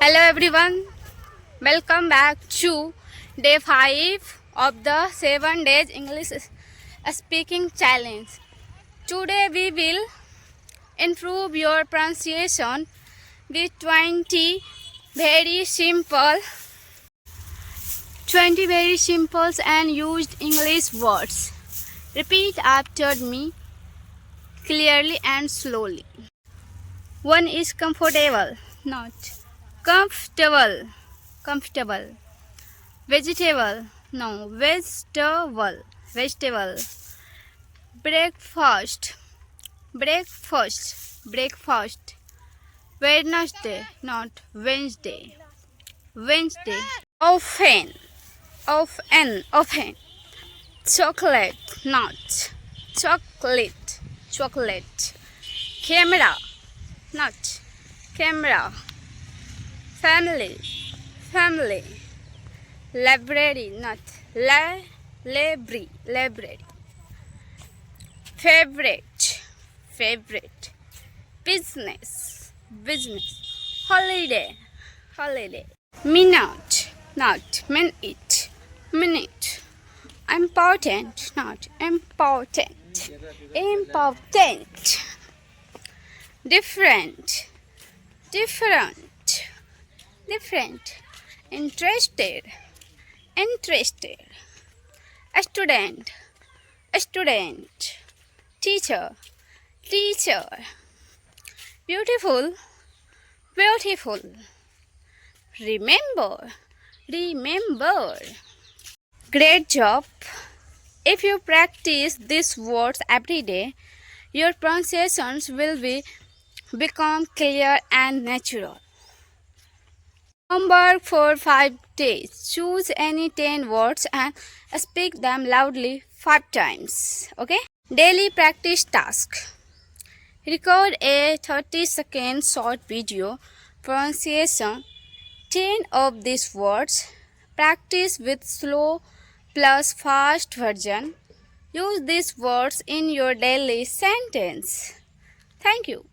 Hello everyone, welcome back to day 5 of the 7 days English speaking challenge. Today we will improve your pronunciation with 20 very simple and used English words. Repeat after me clearly and slowly. One is comfortable, not comfortable. Comfortable. Vegetable, no, vegetable. Vegetable. Breakfast, breakfast. Breakfast. Wednesday, not Wednesday. Wednesday. Often, often. Chocolate, not chocolate. Chocolate. Camera, not camera. Family, family. Library, not library, library. Favorite, favorite. Business, business. Holiday, holiday. Minute, not minute, minute. Important, not important, important. Different, different, different. Interested, interested. Student, student. Teacher, teacher. Beautiful, beautiful. Remember, remember. Great job. If you practice these words every day, your pronunciations will become clear and natural. Homework for 5 days. Choose any 10 words and speak them loudly 5 times. Okay? Daily practice task. Record a 30-second short video pronunciation 10 of these words. Practice with slow plus fast version. Use these words in your daily sentence. Thank you.